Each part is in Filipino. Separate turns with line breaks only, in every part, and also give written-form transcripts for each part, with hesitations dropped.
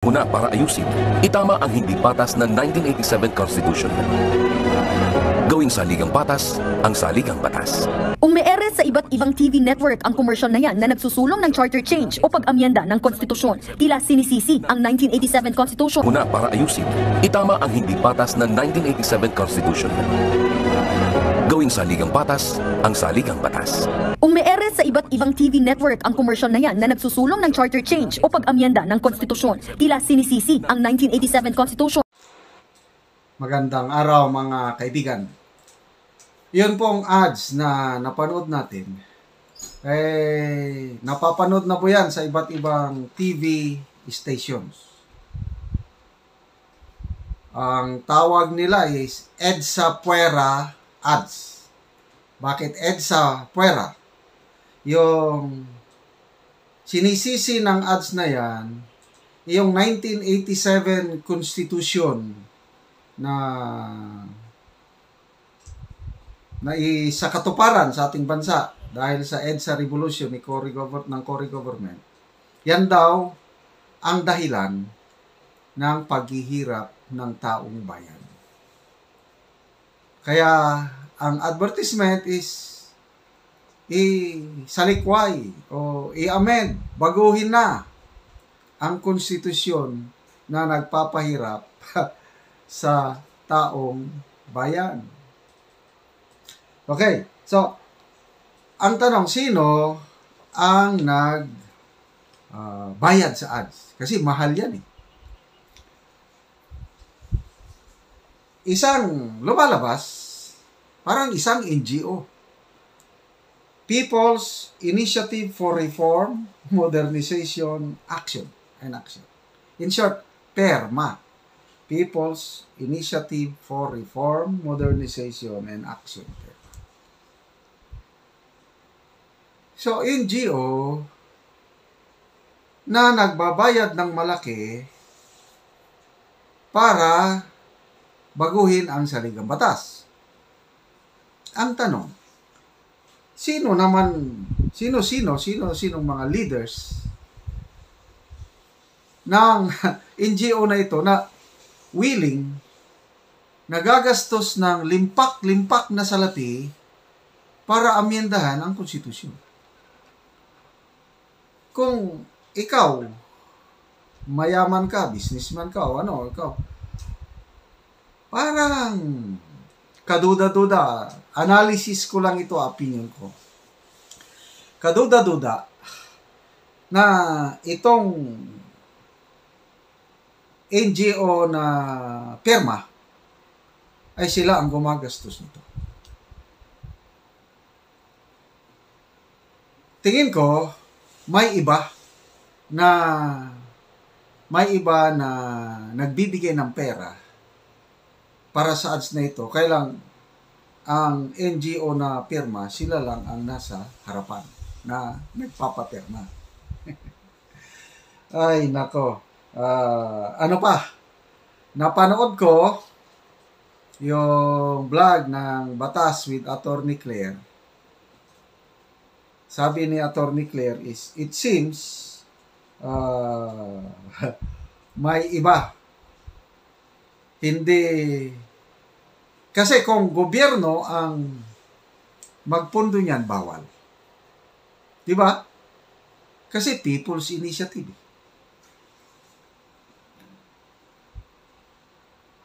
Una para ayusin, itama ang hindi patas ng 1987 Constitution. Gawing saligang patas ang saligang batas.
Umeere sa iba't ibang TV network ang commercial na yan na nagsusulong ng charter change o pag-amyenda ng konstitusyon. Tila sinisisi ang 1987 Constitution.
Una para ayusin, itama ang hindi patas ng 1987 Constitution. Gawing saligang patas ang saligang batas.
Umeere sa iba't ibang TV network ang commercial na yan na nagsusulong ng charter change o pag-amyenda ng konstitusyon. Tila sinisisi ang 1987 Constitution.
Magandang araw mga kaibigan. Yun pong ads na napanood natin. Napapanood na po yan sa iba't ibang TV stations. Ang tawag nila is EDSA Puera ads. Bakit EDSA Puera? Yung sinisisi ng ads na yan, yung 1987 Constitution na sa katuparan sa ating bansa dahil sa EDSA Revolution ng Cory Government. Yan daw ang dahilan ng paghihirap ng taong bayan. Kaya ang advertisement is isalikway o i-amend, baguhin na ang konstitusyon na nagpapahirap sa taong bayan. Okay, so ang tanong, sino ang bayad sa ads? Kasi mahal yan eh. Isang lumalabas, parang isang NGO. People's Initiative for Reform, Modernization, Action and Action. In short, PERMA. People's Initiative for Reform, Modernization and Action. So, NGO na nagbabayad ng malaki para baguhin ang saligang batas. Ang tanong, sinong mga leaders ng NGO na ito na willing, nagagastos ng limpak-limpak na salapi para amyendahan ang konstitusyon? Kung ikaw, mayaman ka, businessman ka, o ikaw, parang kaduda-duda. Analysis ko lang ito, opinion ko. Kaduda-duda na itong NGO na PERMA ay sila ang gumagastos nito. Tingin ko, may iba na nagbibigay ng pera para sa ads na ito. Kaya lang, ang NGO na PERMA, sila lang ang nasa harapan na nagpapaperma. Ay, nako. Ano pa? Napanood ko yung vlog ng Batas with Attorney Claire. Sabi ni Attorney Claire is, it seems may iba. Hindi. Kasi kung gobyerno ang magpundo niyan, bawal. Diba? Kasi People's Initiative.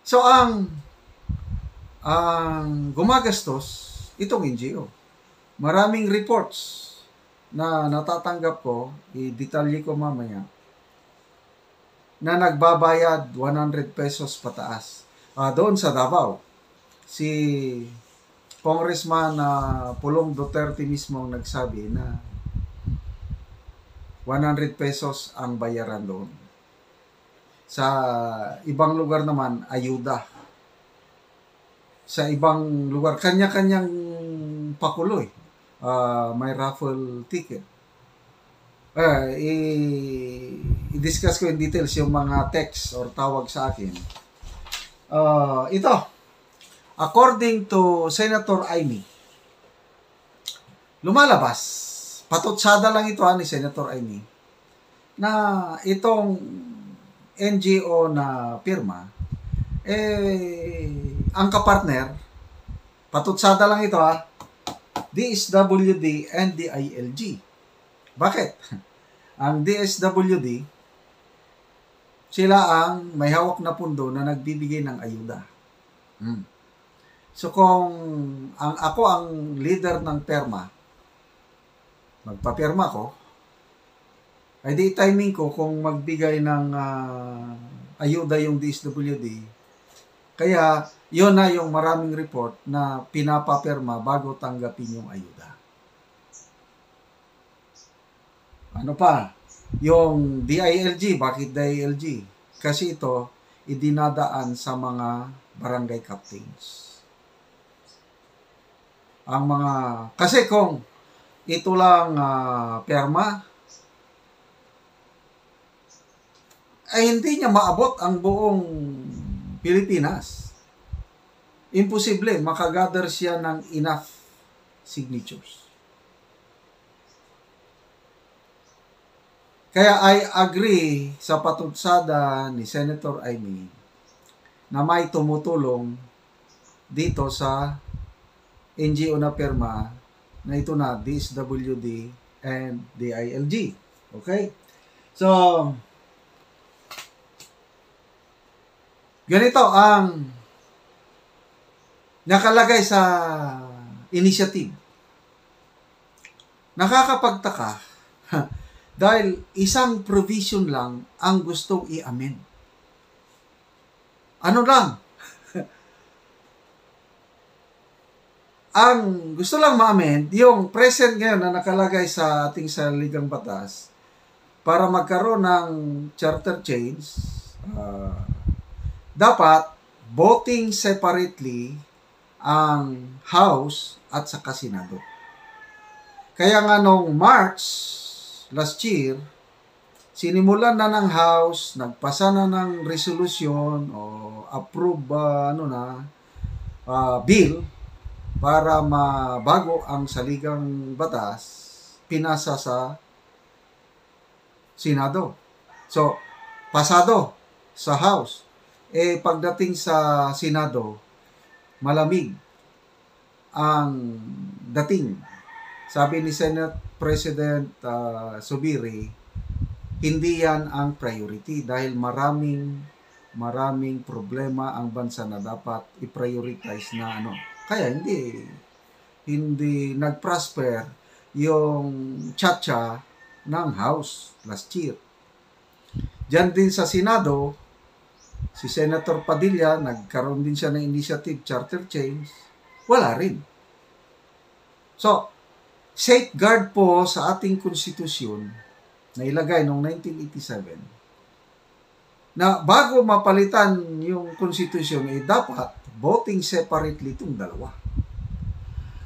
So, ang gumagastos, itong NGO. Maraming reports na natatanggap ko, i-detalye ko mamaya, na nagbabayad 100 pesos pataas. Doon sa Davao, si Congressman Pulong Duterte mismo ang nagsabi na 100 pesos ang bayaran doon. Sa ibang lugar naman, ayuda. Sa ibang lugar, kanya-kanyang pakuloy. May raffle ticket. I-discuss ko in details yung mga text or tawag sa akin. Ito, according to Senator Amy, lumalabas, patutsada lang ito ni Senator Amy, na itong NGO na pirma, ang kapartner, patutsada lang ito DSWD and DILG. Bakit? Ang DSWD, sila ang may hawak na pundo na nagbibigay ng ayuda. So kung ako ang leader ng perma, magpapirma ko, ay di timing ko kung magbigay ng ayuda yung DSWD. Kaya yun na yung maraming report na pinapapirma bago tanggapin yung ayuda. Ano pa? Yung DILG, bakit DILG? Kasi ito, idinadaan sa mga barangay captains. Kasi kung ito lang perma, ay hindi niya maabot ang buong Pilipinas. Imposible, makagather siya ng enough signatures. Kaya I agree sa patutsada ni Senator Amy na may tumutulong dito sa NGO na pirma na ito na DSWD and DILG. Okay? So, ganito ang nakalagay sa initiative. Nakakapagtaka dahil isang provision lang ang gustong i-amend. Ano lang? Ang gusto lang ma-amend, yung present ngayon na nakalagay sa ating saligang batas para magkaroon ng charter change, dapat voting separately ang House at saka Senado. Kaya nga nung March last year, sinimulan na ng House, nagpasa na ng resolution o approve bill para mabago ang saligang batas, pinasa sa Senado. So, pasado sa House. Pagdating sa Senado, malamig ang dating. Sabi ni Senate President Zubiri, hindi yan ang priority dahil maraming problema ang bansa na dapat i-prioritize na Kaya hindi nag-prosper yung chacha ng House last year. Diyan din sa Senado, si Senator Padilla, nagkaroon din siya ng initiative, charter change, wala rin. So, safeguard po sa ating konstitusyon na ilagay noong 1987 na bago mapalitan yung konstitusyon dapat voting separately itong dalawa.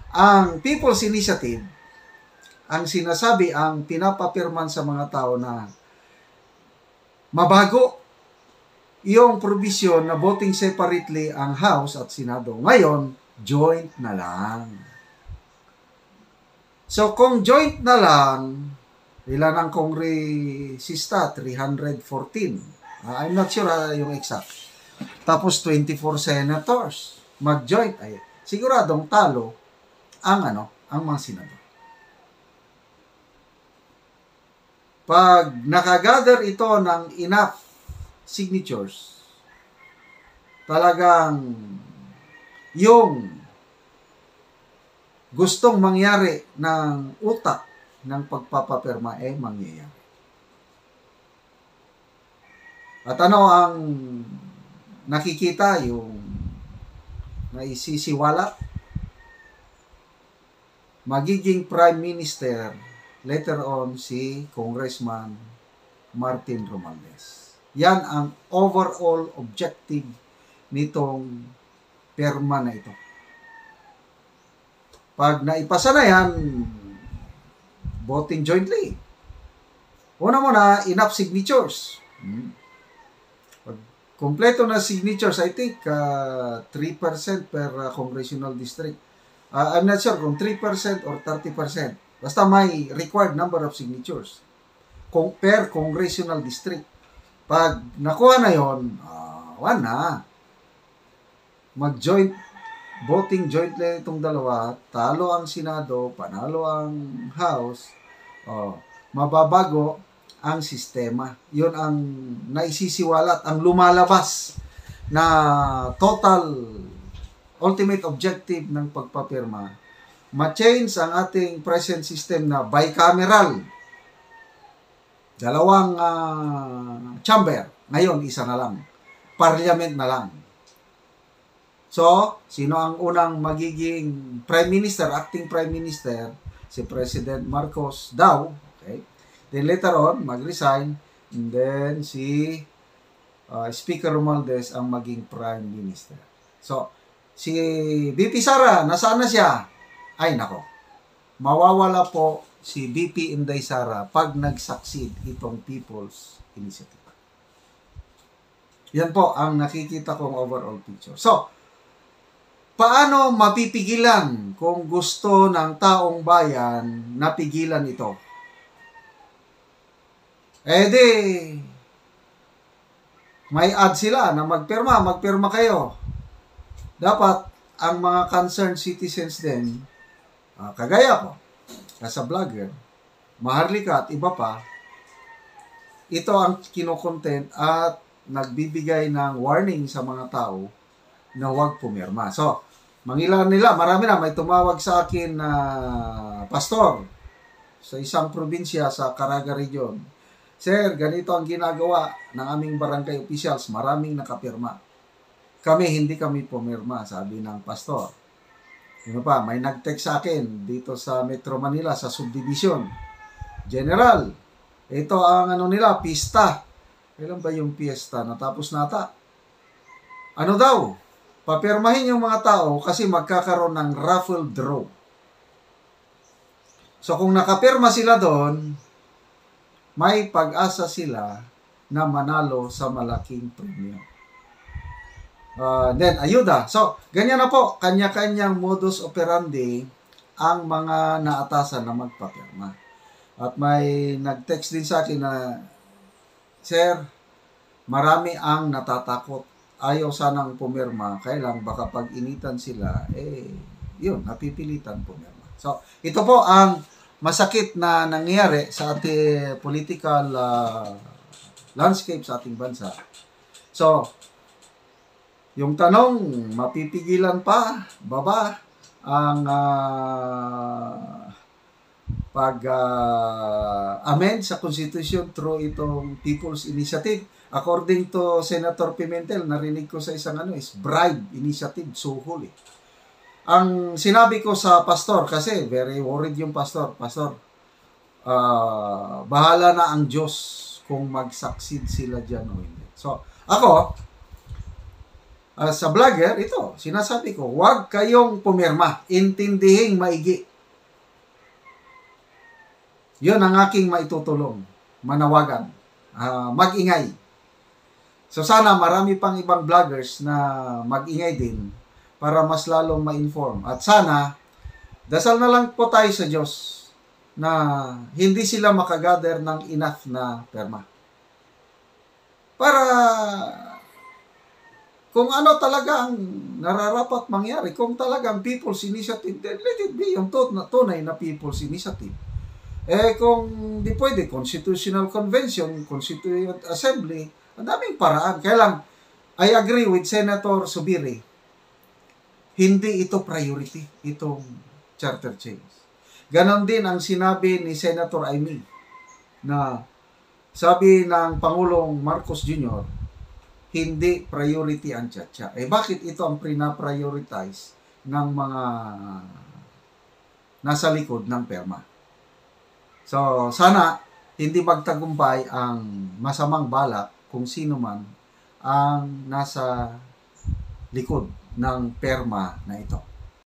Ang People's Initiative, ang sinasabi, ang pinapapirman sa mga tao na mabago yung provision na voting separately ang House at Senado. Ngayon, joint na lang. So, kung joint na lang, ilan ang kongresista? 314. I'm not sure yung exact. Tapos 24 senators mag-joint. Ay, siguradong talo ang mga senador. Pag nakagather ito ng enough signatures, talagang yung gustong mangyari ng utak ng pagpapapirma mangyayari. At ang nakikita, yung naisisiwala, magiging Prime Minister later on si Congressman Martin Romualdez. Yan ang overall objective nitong perma na ito. Pag naipasa na yan, voting jointly. Una-muna, enough signatures. Pag kompleto na signatures, I think 3% per congressional district. I'm not sure kung 3% or 30%. Basta may required number of signatures per congressional district. Pag nakuha na yon, wala. Mag-joint voting jointly itong dalawa, talo ang Senado, panalo ang House, mababago ang sistema. Yun ang naisisiwalat, ang lumalabas na total ultimate objective ng pagpapirma. Ma-change ang ating present system na bicameral. Dalawang chamber. Ngayon, isa na lang. Parliament na lang. So, sino ang unang magiging Prime Minister, acting Prime Minister? Si President Marcos daw. Okay? Then later on, mag-resign. And then si Speaker Romualdez ang maging Prime Minister. So, si VP Sara, nasaan na siya? Ay, nako. Mawawala po si VP Inday Sara pag nag-succeed itong People's Initiative. Yan po ang nakikita kong overall picture. So, paano mapipigilan kung gusto ng taong bayan na pigilan ito? May ad sila na magpirma kayo. Dapat ang mga concerned citizens din, kagaya ko, nasa vlogger, Maharlika at iba pa, ito ang kinokontent at nagbibigay ng warning sa mga tao na huwag pumirma. So, mangilan nila, marami na, may tumawag sa akin na pastor sa isang probinsya sa Caraga Region. Sir, ganito ang ginagawa ng aming barangay officials, maraming nakapirma. Hindi kami pumirma, sabi ng pastor. Ano pa, may nag-text sa akin dito sa Metro Manila, sa subdivision. General, ito ang nila, pista. Kailan ba yung pista? Natapos nata. Ano daw? Papirmahin yung mga tao kasi magkakaroon ng raffle draw. So kung nakapirma sila doon, may pag-asa sila na manalo sa malaking premium. Then, ayuda. So, ganyan na po, kanya-kanyang modus operandi ang mga naatasan na magpapirma. At may nag-text din sa akin na, Sir, marami ang natatakot. Ayaw sanang pumirma. Kaya lang, baka pag initan sila, yun, napipilitan pumirma. So, ito po ang masakit na nangyayari sa ating political landscape sa ating bansa. So, yung tanong, mapipigilan pa, baba, ang pag-amend sa Constitution through itong People's Initiative. According to Senator Pimentel, narinig ko sa isang is bribe initiative, suhol eh. Ang sinabi ko sa pastor, kasi very worried yung pastor, bahala na ang Diyos kung mag-succeed sila dyan o hindi. So, ako, sa vlogger, ito, sinasabi ko, huwag kayong pumirma, intindihing maigi. Yun ang aking maitutulong, manawagan, mag-ingay. So sana marami pang ibang vloggers na mag-ingay din para mas lalong ma-inform. At sana, dasal na lang po tayo sa Diyos na hindi sila makagather ng enough na perma. Para kung ano talaga ang nararapat mangyari, kung talagang People's Initiative, then let it be yung tunay na People's Initiative. Kung di pwede, Constitutional Convention, Constituent Assembly, ang daming paraan. Kaya lang, I agree with Senator Subiri, hindi ito priority, itong charter change. Ganon din ang sinabi ni Senator Amy, na sabi ng Pangulong Marcos Jr., hindi priority ang tsa-tsa. Bakit ito ang prina-prioritize ng mga nasa likod ng perma? So, sana hindi magtagumpay ang masamang balak kung sino man ang nasa likod ng perma na ito.